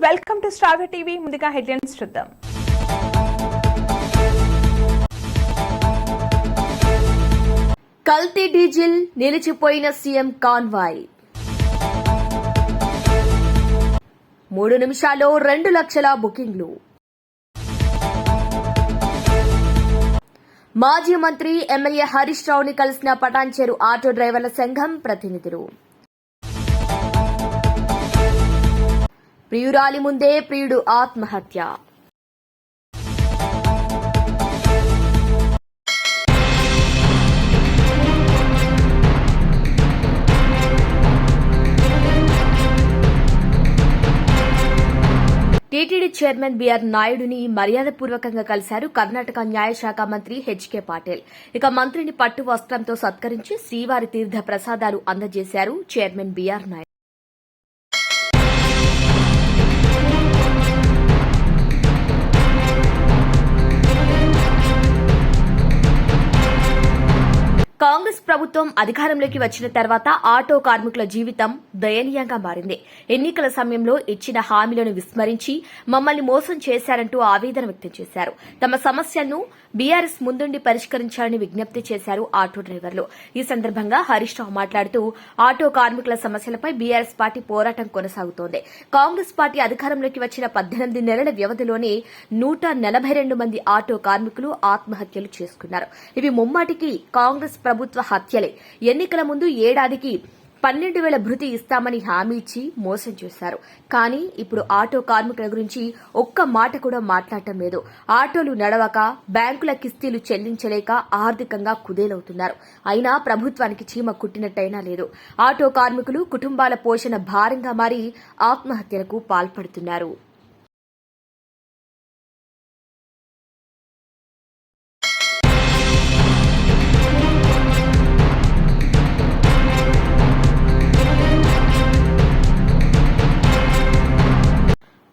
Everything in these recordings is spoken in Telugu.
Welcome to star TV. ముందుగా హెడ్లైన్స్ చూద్దాం. కల్తీ డీజిల్, నిలిచిపోయిన సీఎం కాన్వాయ్. 3 నిమిషాల్లో 2 లక్షల బుకింగ్లు. మాజీ మంత్రి ఎమ్మెల్యే హరీష్ రావుని కలిసిన పటాన్చెరు ఆటో డ్రైవర్ల సంఘం ప్రతినిధులు. ప్రియురాలి ముందే ప్రియుడు ఆత్మహత్య. టీటీడీ చైర్మన్ బీఆర్ నాయుడుని మర్యాదపూర్వకంగా కలిశారు కర్ణాటక న్యాయశాఖ మంత్రి హెచ్కే పాటిల్. ఇక మంత్రిని పట్టు వస్త్రంతో సత్కరించి శ్రీవారి తీర్థ ప్రసాదాలు అందజేశారు చైర్మన్ బీఆర్ నాయుడు. కాంగ్రెస్ ప్రభుత్వం అధికారంలోకి వచ్చిన తర్వాత ఆటో కార్మికుల జీవితం దయనీయంగా మారింది. ఎన్నికల సమయంలో ఇచ్చిన హామీలను విస్మరించి మమ్మల్ని మోసం చేశారంటూ ఆవేదన వ్యక్తం చేశారు. తమ సమస్యలను బీఆర్ఎస్ ముందుండి పరిష్కరించాలని విజ్ఞప్తి చేశారు ఆటో డ్రైవర్లు. ఈ సందర్భంగా హరీష్ రావు మాట్లాడుతూ ఆటో కార్మికుల సమస్యలపై బీఆర్ఎస్ పార్టీ పోరాటం కొనసాగుతోంది. కాంగ్రెస్ పార్టీ అధికారంలోకి వచ్చిన 18 నెలల వ్యవధిలోనే 142 మంది ఆటో కార్మికులు ఆత్మహత్యలు చేసుకున్నారు. ఇవి ముమ్మాటికి కాంగ్రెస్ ప్రభుత్వ హత్యలే. ఎన్నికల ముందు ఏడాదికి 12,000 భృతి ఇస్తామని హామీ ఇచ్చి మోసం చేశారు. కానీ ఇప్పుడు ఆటో కార్మికుల గురించి ఒక్క మాట కూడా మాట్లాడటం లేదు. ఆటోలు నడవక, బ్యాంకుల కిస్తీలు చెల్లించలేక ఆర్థికంగా కుదేలవుతున్నారు. అయినా ప్రభుత్వానికి చీమ కుట్టినట్టయినా లేదు. ఆటో కార్మికులు కుటుంబాల పోషణ భారంగా మారి ఆత్మహత్యలకు పాల్పడుతున్నారు.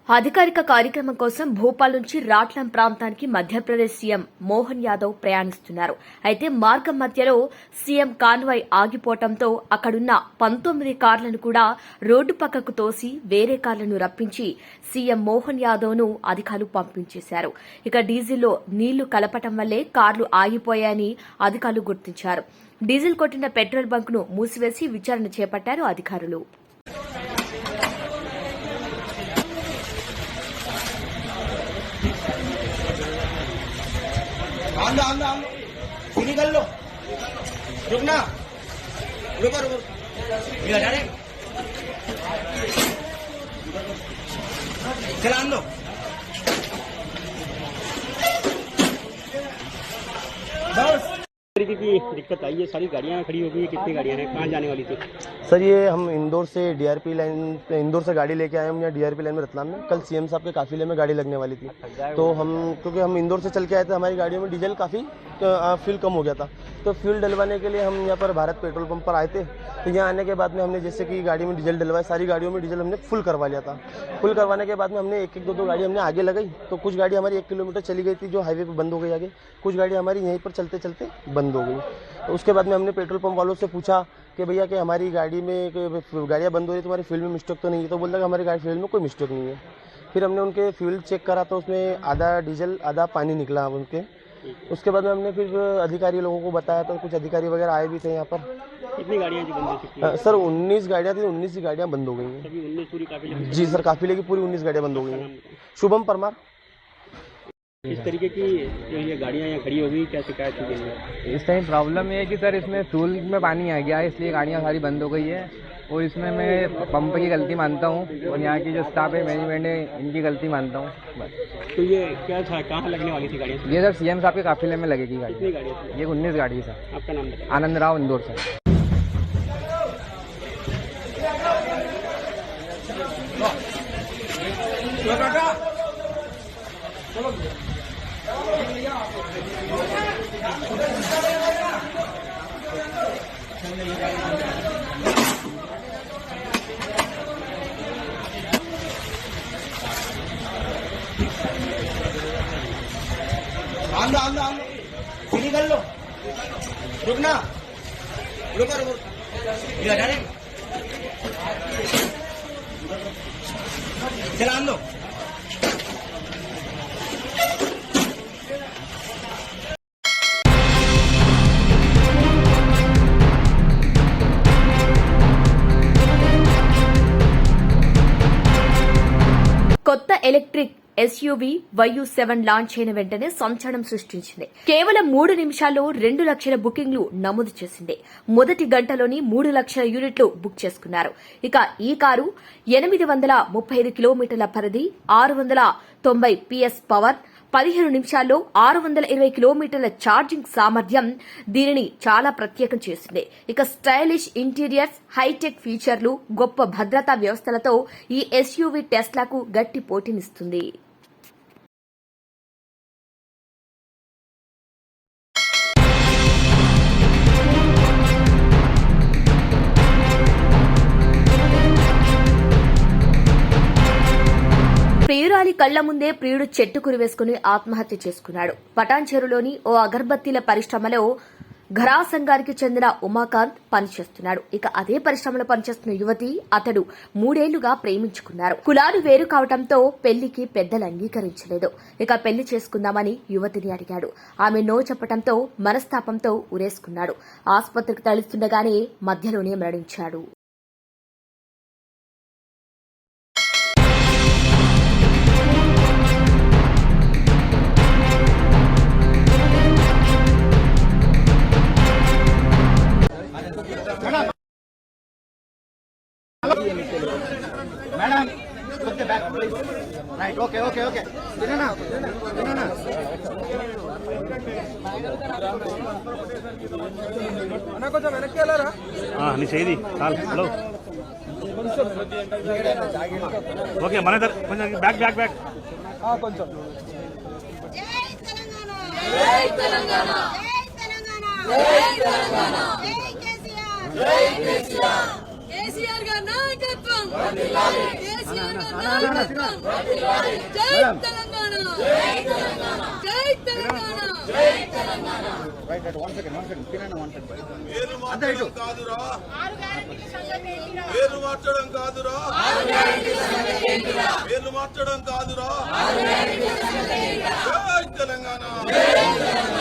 అధికారిక కార్యక్రమం కోసం భోపాల్ నుంచి రాట్లం ప్రాంతానికి మధ్యప్రదేశ్ సీఎం మోహన్ యాదవ్ ప్రయాణిస్తున్నారు. అయితే మార్గం మధ్యలో సీఎం కాన్వాయ్ ఆగిపోవడంతో అక్కడున్న 19 కార్లను కూడా రోడ్డు పక్కకు తోసి వేరే కార్లను రప్పించి సీఎం మోహన్ యాదవ్ ను అధికారులు పంపించేశారు. ఇక డీజిల్లో నీళ్లు కలపటం వల్లే కార్లు ఆగిపోయాయని అధికారులు గుర్తించారు. డీజిల్ కొట్టిన పెట్రోల్ బంక్ ను మూసివేసి విచారణ చేపట్టారు అధికారులు. निकल लो, रुकना, रुको रुको, चलान लो। तरीके की दिक्कत आई है, सारी गाड़ियाँ खड़ी हो गई. कितनी गाड़ियाँ हैं, कहाँ जाने वाली थी? सर ये हम इंदौर से डीआरपी लाइन, इंदौर से गाड़ी लेके आए हम यहाँ डीआरपी लाइन में रतलाम में. कल सीएम साहब के काफिले में गाड़ी लगने वाली थी, तो हम क्योंकि हम इंदौर से चल के आए थे, हमारी गाड़ियों में डीजल काफ़ी फ्यूल कम हो गया था, तो फ्यूल डलवाने के लिए हम यहाँ पर भारत पेट्रोल पंप पर आए थे. तो यहाँ आने के बाद में हमने जैसे कि गाड़ी में डीजल डलवाया, सारी गाड़ियों में डीजल हमने फुल करवा लिया था. फुल करवाने के बाद में हमने एक दो गाड़ी हमने आगे लगाई, तो कुछ गाड़ी हमारी 1 किलोमीटर चली गई थी जो हाईवे पर बंद हो गई आगे, कुछ गाड़ी हमारी यहीं पर चलते चलते बंद हो गई. तो उसके बाद में हमने पेट्रोल पंप वालों से पूछा कि भैया कि हमारी गाड़ी में गाड़ियाँ बंद हो रही है, तुम्हारी फ्यूल में मिस्टेक तो नहीं है? तो बोलता कि हमारी गाड़ी फ्यूल में कोई मिस्टेक नहीं है. फिर हमने उनके फ्यूल चेक करा तो उसमें आधा डीजल आधा पानी निकला उनके. उसके बाद में हमने फिर अधिकारी लोगों को बताया, तो कुछ अधिकारी वगैरह आए भी थे यहाँ पर. कितनी गाड़ियाँ बंद हो चुकी हैं? सर 19 गाड़ियाँ थी, 19 गाड़ियाँ बंद हो गई हैं. 19 पूरी काफिले? जी सर, काफिले की पूरी 19 गाड़ियाँ बंद हो गई हैं. शुभम परमार. इस तरीके की जो ये गाड़ियाँ यहाँ खड़ी हो गई, क्या शिकायत की गई है? इस टाइम प्रॉब्लम ये है कि सर इसमें फ्यूल में पानी आ गया है, इसलिए गाड़ियाँ सारी बंद हो गई है. और इसमें मैं पंप की गलती मानता हूँ और यहाँ की जो स्टाफ है, मैनेजमेंट है, इनकी गलती मानता हूँ बस. तो ये क्या था, कहाँ लगने वाली थी गाड़ियाँ? ये सर सीएम साहब के काफिले में लगेगी गाड़ी. कितनी गाड़ियाँ थी? ये 19 गाड़ी है सर. आपका नाम बताइए. आनंद राव, इंदौर से. आंदो आंदो आंदो, निकल लो, रुकना, रुको रुको, ये हटा दे. चलान लो। కొత్త ఎలక్ట్రిక్ ఎస్యూవీ YU7 లాంచ్ అయిన వెంటనే సంచలనం సృష్టించింది. కేవలం 3 నిమిషాల్లో 2 లక్షల బుకింగ్లు నమోదు చేసింది. మొదటి గంటలోని 3 లక్షల యూనిట్లు బుక్ చేసుకున్నారు. ఇక ఈ కారు 835 కిలోమీటర్ల పరిధి, 690 PS పవర్, 15 నిమిషాల్లో 620 కిలోమీటర్ల ఛార్జింగ్ సామర్థ్యం దీనిని చాలా ప్రత్యేకం చేసింది. ఇక స్టైలిష్ ఇంటీరియర్స్, హైటెక్ ఫీచర్లు, గొప్ప భద్రతా వ్యవస్థలతో ఈ ఎస్యూవీ టెస్లాకు గట్టి పోటీనిస్తుంది. ప్రియురాలి కళ్ల ముందే ప్రియుడు చెట్టు కురివేసుకుని ఆత్మహత్య చేసుకున్నాడు. పటాన్చెరులోని ఓ అగర్బత్తీల పరిశ్రమలో ఘరాసంగారికి చెందిన ఉమాకాంత్ పనిచేస్తున్నాడు. ఇక అదే పరిశ్రమలో పనిచేస్తున్న యువతి అతడు 3 ఏళ్లుగా ప్రేమించుకున్నారు. కులాలు వేరు కావడంతో పెళ్లికి పెద్దలు అంగీకరించలేదు. ఇక పెళ్లి చేసుకుందామని యువతిని అడిగాడు. ఆమె నో చెప్పడంతో మనస్తాపంతో ఉరేసుకున్నాడు. ఆసుపత్రికి తరలిస్తుండగానే మధ్యలోనే మరణించాడు. Madam back please right okay okay okay ना కొంచెం వెనక్కి వెళ్ళారా నీ చేయి చాలు హలో ఓకే మన కొంచెం బ్యాక్ బ్యాక్ బ్యాక్ కొంచెం జై తెలంగాణ జై తెలంగాణ జై తెలంగాణ జై కేసీఆర్ జై కేసీఆర్ కేసీఆర్ గారి నాయకత్వం వర్ధిల్లాలి కేసీఆర్ గారి నాయకత్వం వర్ధిల్లాలి జై తెలంగాణ జై తెలంగాణ జై తెలంగాణ జై తెలంగాణ రైట్ రైట్ 1 సెకండ్ తిననా 1 సెకండ్ అంతే ఇటు కాదురా 6 గ్యారెంటీ సంగతి ఏంటిరా పేరు మార్చడం కాదురా 6 గ్యారెంటీ సంగతి ఏంటిరా పేరు మార్చడం కాదురా 6 గ్యారెంటీ సంగతి ఏంటిరా జై తెలంగాణ జై తెలంగాణ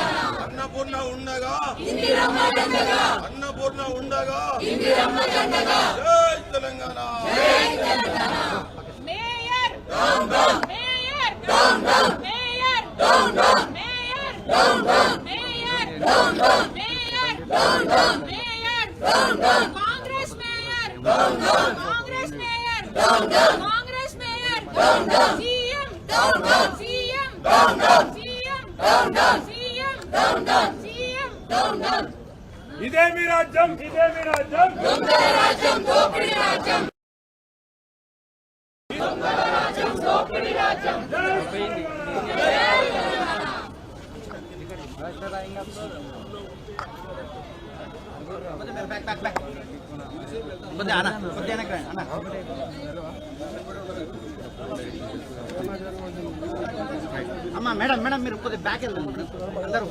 అన్నపూర్ణ ఉండగా ఇందిరమ్మ దండగా అన్నపూర్ణ ఉండగా ఇందిరమ్మ దండగా జై తెలంగాణ జై Telangana mayor down down mayor down down mayor down down mayor down down mayor down down mayor down down mayor down down Congress mayor down down Congress mayor down down Congress mayor down down CM down down CM down down CM down down CM down down CM down down ఇదే మీ రాజ్యం ఇదే మీ రాజ్యం దొంగల రాజ్యం దోపిడీ రాజ్యం దొంగల రాజ్యం దోపిడీ రాజ్యం बैक बैक बैक కొద్దిగా అన్న కొద్దిగా వెనక్కి రండి అన్న అమ్మ మేడం మేడం మీరు కొద్దిగా బ్యాక్ వెళ్ళండి అందరూ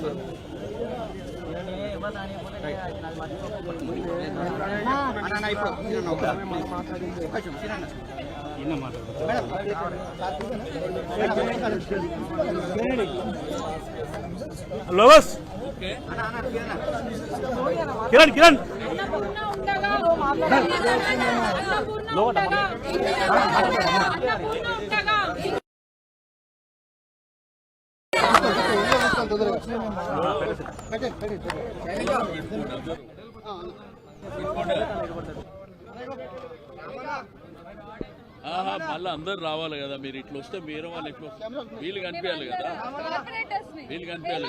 అన్న ఇప్పుడు లోవస్ కిరణ్ కిరణ్ మళ్ళీ అందరు రావాలి కదా. మీరు ఇట్లా వస్తే మీరు వాళ్ళు ఇట్లా వస్తే వీళ్ళు కనిపించాలి కదా, వీళ్ళు కనిపించాలి.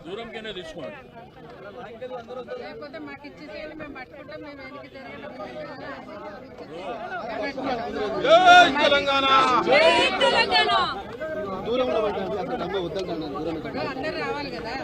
దూరం కింద తీసుకోండి. లేకపోతే మాకు ఇచ్చేసేయాలి, మేము పట్టుకుంటాం, మేము వెనక్కి జై తెలంగాణ జై తెలంగాణ దూరంలో అందరూ రావాలి కదా.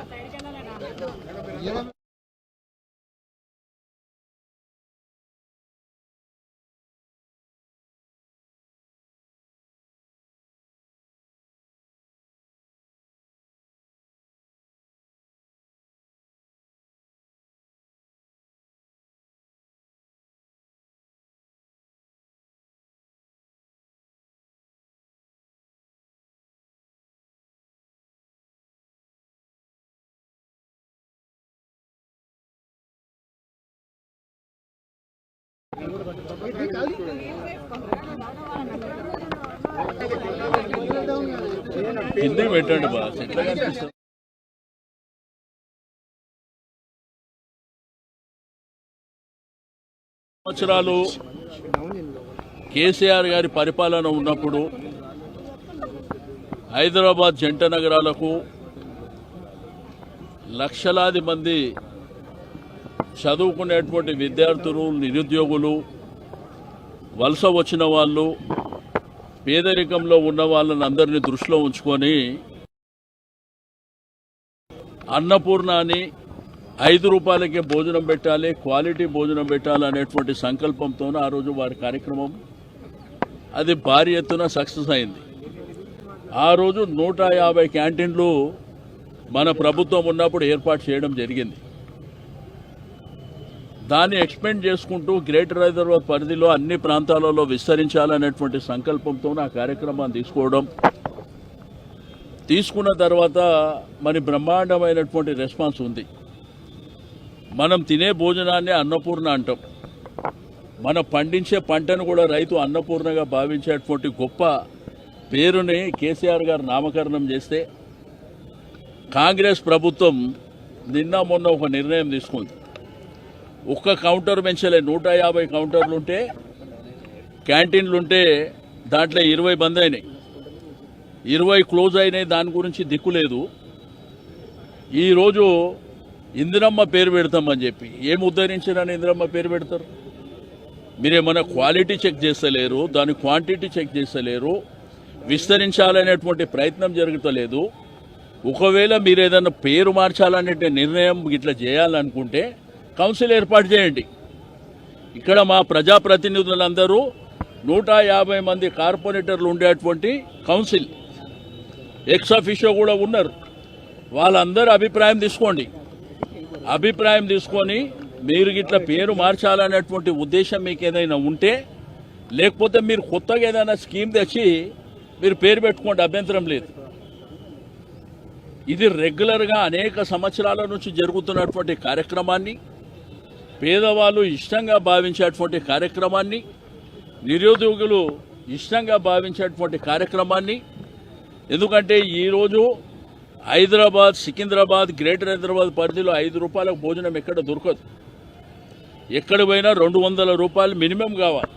కింద పెట్టండి బాస్, ఎట్లా కనిపిస్తుంది? సంవత్సరాలు కేసీఆర్ గారి పరిపాలన ఉన్నప్పుడు హైదరాబాద్ జంట నగరాలకు లక్షలాది మంది చదువుకునేటువంటి విద్యార్థులు, నిరుద్యోగులు, వలస వచ్చిన వాళ్ళు, పేదరికంలో ఉన్న వాళ్ళని అందరినీ దృష్టిలో ఉంచుకొని అన్నపూర్ణ అని 5 రూపాయలకే భోజనం పెట్టాలి, క్వాలిటీ భోజనం పెట్టాలి అనేటువంటి సంకల్పంతో ఆ రోజు వారి కార్యక్రమం అది భారీ ఎత్తున సక్సెస్ అయింది. ఆ రోజు 150 క్యాంటీన్లు మన ప్రభుత్వం ఉన్నప్పుడు ఏర్పాటు చేయడం జరిగింది. దాన్ని ఎక్స్పెండ్ చేసుకుంటూ గ్రేటర్ హైదరాబాద్ పరిధిలో అన్ని ప్రాంతాలలో విస్తరించాలనేటువంటి సంకల్పంతో ఆ కార్యక్రమాన్ని తీసుకున్న తర్వాత మరి బ్రహ్మాండమైనటువంటి రెస్పాన్స్ ఉంది. మనం తినే భోజనాన్ని అన్నపూర్ణ అంటాం. మనం పండించే పంటను కూడా రైతు అన్నపూర్ణగా భావించేటువంటి గొప్ప పేరుని కేసీఆర్ గారు నామకరణం చేస్తే కాంగ్రెస్ ప్రభుత్వం నిన్న మొన్న ఒక నిర్ణయం తీసుకుంది. ఒక్క కౌంటర్ పెంచలే, 150 కౌంటర్లుంటే క్యాంటీన్లుంటే దాంట్లో 20 బంద్ అయినాయి, 20 క్లోజ్ అయినాయి. దాని గురించి దిక్కులేదు. ఈరోజు ఇందిరమ్మ పేరు పెడతామని చెప్పి ఏం ఉద్ధరించారని ఇందిరమ్మ పేరు పెడతారు? మీరేమన్నా క్వాలిటీ చెక్ చేస్తలేరు, దాని క్వాంటిటీ చెక్ చేస్తలేరు, విస్తరించాలనేటువంటి ప్రయత్నం జరుగుతలేదు. ఒకవేళ మీరు ఏదైనా పేరు మార్చాలనే నిర్ణయం ఇట్లా చేయాలనుకుంటే కౌన్సిల్ ఏర్పాటు చేయండి. ఇక్కడ మా ప్రజాప్రతినిధులందరూ 150 మంది కార్పొరేటర్లు ఉండేటువంటి కౌన్సిల్ ఎక్స్ అఫిషియో కూడా ఉన్నారు. వాళ్ళందరూ అభిప్రాయం తీసుకోండి. అభిప్రాయం తీసుకొని మీరు ఇట్లా పేరు మార్చాలనేటువంటి ఉద్దేశం మీకు ఏదైనా ఉంటే, లేకపోతే మీరు కొత్తగా ఏదైనా స్కీమ్ తెచ్చి మీరు పేరు పెట్టుకోండి, అభ్యంతరం లేదు. ఇది రెగ్యులర్గా అనేక సంవత్సరాల నుంచి జరుగుతున్నటువంటి కార్యక్రమాన్ని, పేదవాళ్ళు ఇష్టంగా భావించేటువంటి కార్యక్రమాన్ని, నిరుద్యోగులు ఇష్టంగా భావించేటువంటి కార్యక్రమాన్ని. ఎందుకంటే ఈరోజు హైదరాబాద్, సికింద్రాబాద్, గ్రేటర్ హైదరాబాద్ పరిధిలో 5 రూపాయలకు భోజనం ఎక్కడ దొరకదు. ఎక్కడ పోయినా 200 రూపాయలు మినిమం కావాలి.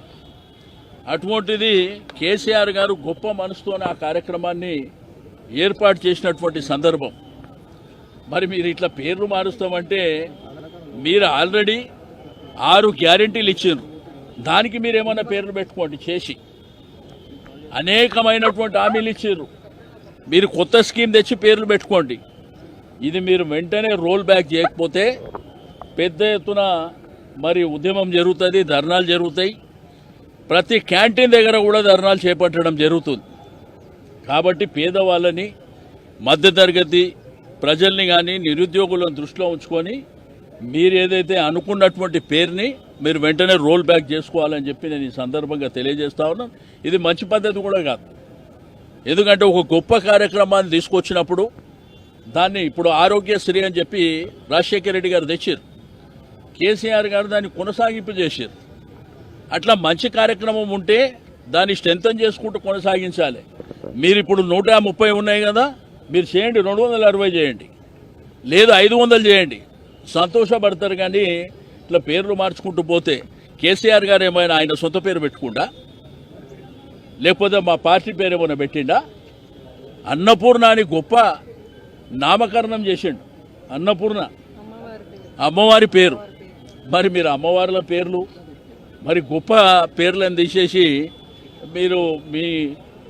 అటువంటిది కేసీఆర్ గారు గొప్ప మనసుతోనే ఆ కార్యక్రమాన్ని ఏర్పాటు చేసినటువంటి సందర్భం. మరి మీరు ఇట్లా పేర్లు మారుస్తామంటే మీరు ఆల్రెడీ 6 గ్యారెంటీలు ఇచ్చారు. దానికి మీరేమన్నా పేర్లు పెట్టుకోండి చేసి. అనేకమైనటువంటి హామీలు ఇచ్చారు. మీరు కొత్త స్కీమ్ తెచ్చి పేర్లు పెట్టుకోండి. ఇది మీరు వెంటనే రోల్ బ్యాక్ చేయకపోతే పెద్ద ఎత్తున మరి ఉద్యమం జరుగుతుంది, ధర్నాలు జరుగుతాయి. ప్రతి క్యాంటీన్ దగ్గర కూడా ధర్నాలు చేపట్టడం జరుగుతుంది. కాబట్టి పేదవాళ్ళని, మధ్యతరగతి ప్రజల్ని కానీ నిరుద్యోగులను దృష్టిలో ఉంచుకొని మీరు ఏదైతే అనుకున్నటువంటి పేరుని మీరు వెంటనే రోల్ బ్యాక్ చేసుకోవాలని చెప్పి నేను ఈ సందర్భంగా తెలియజేస్తా ఉన్నాను. ఇది మంచి పద్ధతి కూడా కాదు. ఎందుకంటే ఒక గొప్ప కార్యక్రమాన్ని తీసుకొచ్చినప్పుడు దాన్ని ఇప్పుడు ఆరోగ్యశ్రీ అని చెప్పి రాజశేఖర రెడ్డి గారు తెచ్చారు, కేసీఆర్ గారు దాన్ని కొనసాగింపు చేశారు. అట్లా మంచి కార్యక్రమం ఉంటే దాన్ని స్ట్రెంథన్ చేసుకుంటూ కొనసాగించాలి. మీరు ఇప్పుడు 130 ఉన్నాయి కదా, మీరు చేయండి, 260 చేయండి, లేదు 500 చేయండి, సంతోషపడతారు. కానీ ఇట్లా పేర్లు మార్చుకుంటూ పోతే కేసీఆర్ గారు ఏమైనా ఆయన సొంత పేరు పెట్టుకుంటా, లేకపోతే మా పార్టీ పేరు ఏమైనా పెట్టిండా? అన్నపూర్ణ అని గొప్ప నామకరణం చేసిండు. అన్నపూర్ణ అమ్మవారి పేరు. మరి మీరు అమ్మవార్ల పేర్లు మరి గొప్ప పేర్లను తీసేసి మీరు మీ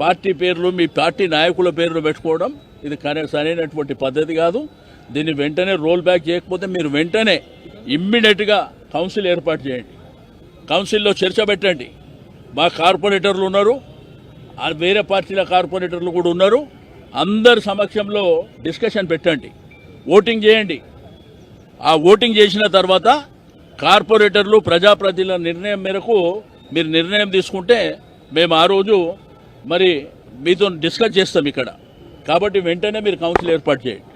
పార్టీ పేర్లు, మీ పార్టీ నాయకుల పేర్లు పెట్టుకోవడం ఇది సరైనటువంటి పద్ధతి కాదు. దీన్ని వెంటనే రోల్ బ్యాక్ చేయకపోతే మీరు వెంటనే ఇమ్మీడియట్గా కౌన్సిల్ ఏర్పాటు చేయండి. కౌన్సిల్లో చర్చ పెట్టండి. మా కార్పొరేటర్లు ఉన్నారు, వేరే పార్టీల కార్పొరేటర్లు కూడా ఉన్నారు. అందరి సమక్షంలో డిస్కషన్ పెట్టండి, ఓటింగ్ చేయండి. ఆ ఓటింగ్ చేసిన తర్వాత కార్పొరేటర్లు, ప్రజాప్రతినిధుల నిర్ణయం మేరకు మీరు నిర్ణయం తీసుకుంటే మేము ఆ రోజు మరి మీతో డిస్కస్ చేస్తాం ఇక్కడ. కాబట్టి వెంటనే మీరు కౌన్సిల్ ఏర్పాటు చేయండి.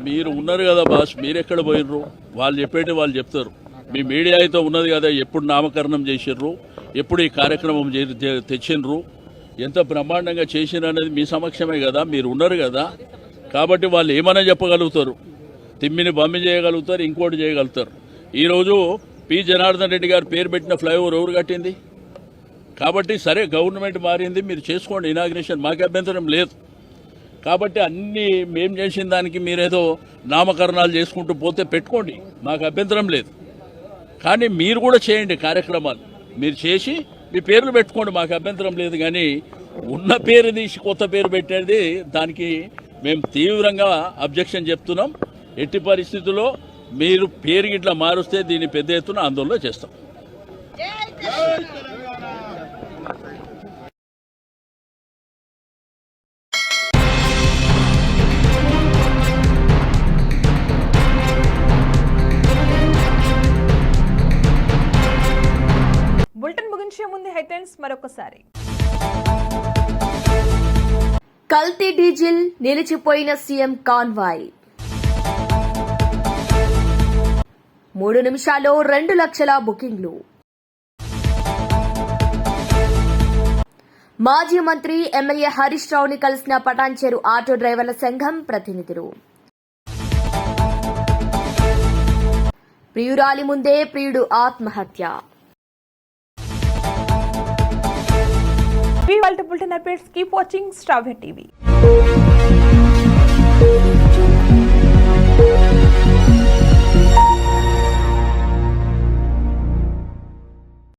మీరు ఉన్నారు కదా బాస్, మీరెక్కడ పోయినరు? వాళ్ళు చెప్పేటి వాళ్ళు చెప్తారు. మీ మీడియా అయితే ఉన్నది కదా, ఎప్పుడు నామకరణం చేసిర్రు, ఎప్పుడు ఈ కార్యక్రమం తెచ్చినరు, ఎంత బ్రహ్మాండంగా చేసినారు అనేది మీ సమక్షమే కదా, మీరు ఉన్నారు కదా. కాబట్టి వాళ్ళు ఏమైనా చెప్పగలుగుతారు, తిమ్మిని బమ్మి చేయగలుగుతారు, ఇంకోటి చేయగలుగుతారు. ఈరోజు పి జనార్దన్ రెడ్డి గారు పేరు పెట్టిన ఫ్లైఓవర్ ఎవరు కట్టింది? కాబట్టి సరే గవర్నమెంట్ మారింది, మీరు చేసుకోండి ఇనాగ్రేషన్, మాకు అభ్యంతరం లేదు. కాబట్టి అన్నీ మేం చేసిన దానికి మీరేదో నామకరణాలు చేసుకుంటూ పోతే పెట్టుకోండి, మాకు అభ్యంతరం లేదు. కానీ మీరు కూడా చేయండి కార్యక్రమాలు, మీరు చేసి మీ పేర్లు పెట్టుకోండి, మాకు అభ్యంతరం లేదు. కానీ ఉన్న పేరు తీసి కొత్త పేరు పెట్టేది దానికి మేము తీవ్రంగా అబ్జెక్షన్ చెప్తున్నాం. ఎట్టి పరిస్థితుల్లో మీరు పేరు గిట్లా మారుస్తే దీన్ని పెద్ద ఎత్తున ఆందోళన చేస్తాం. బులెటిన్ ముగించే ముందు హెడ్లైన్స్ మరొకసారి. కల్తీ డీజిల్, నిలిచిపోయిన సీఎం కాన్వాయ్. 3 నిమిషాల్లో 2 లక్షల బుకింగ్లు. మాజీ మంత్రి ఎమ్మెల్యే హరీష్ రావుని కలిసిన పటాన్చెరు ఆటో డ్రైవర్ల సంఘం ప్రతినిధులు. ప్రియురాలి ముందే ప్రియుడు ఆత్మహత్య. We want to bulletin updates. Keep watching Star TV.